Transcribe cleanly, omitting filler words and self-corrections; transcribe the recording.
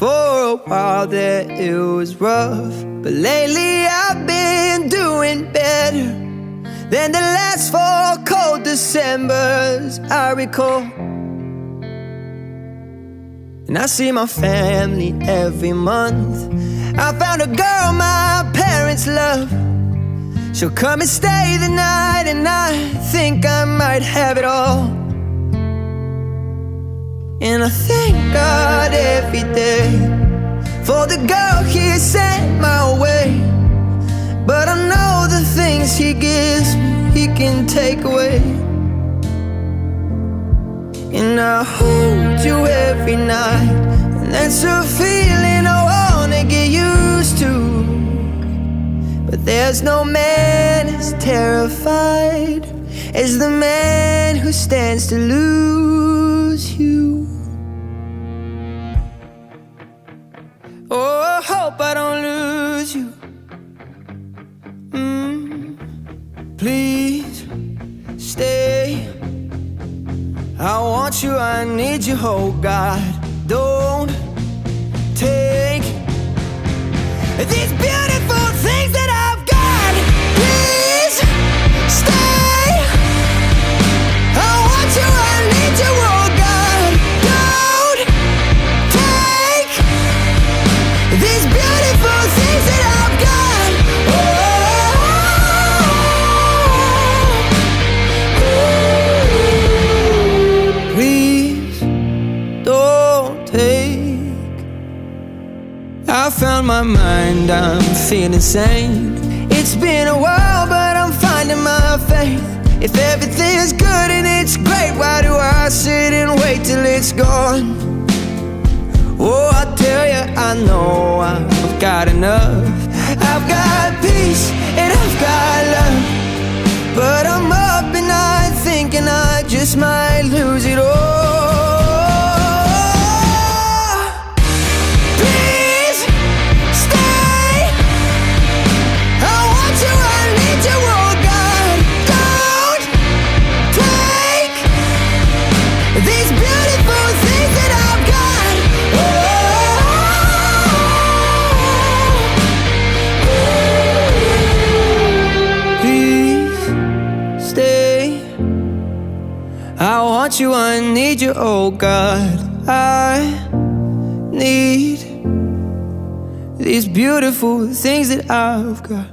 For a while there it was rough, but lately I've been doing better than the last 4 cold Decembers I recall. And I see my family every month. I found a girl my parents love. She'll come and stay the night, and I think I might have it all. And I thank God every day for the girl He sent my way. But I know the things He gives me, He can take away. And I hold you every night, and that's a feeling I wanna get used to. But there's no man as terrified as the man who stands to lose you. Oh, I hope I don't lose you. Please stay. I want you, I need you, oh God. Don't take these beautiful things that I've got. Please stay. I want you, I need you, oh God. Don't take these beautiful things that I've got. Please don't take. I found my mind, I'm feeling sane. It's been a while, but I'm finding my faith. If everything's good and it's great, why do I sit and wait till it's gone? Oh, I tell you, I know I've got enough. I've got peace and I've got love, but I'm up at night thinking I just might lose it all. I want you, I need you, oh God. I need these beautiful things that I've got.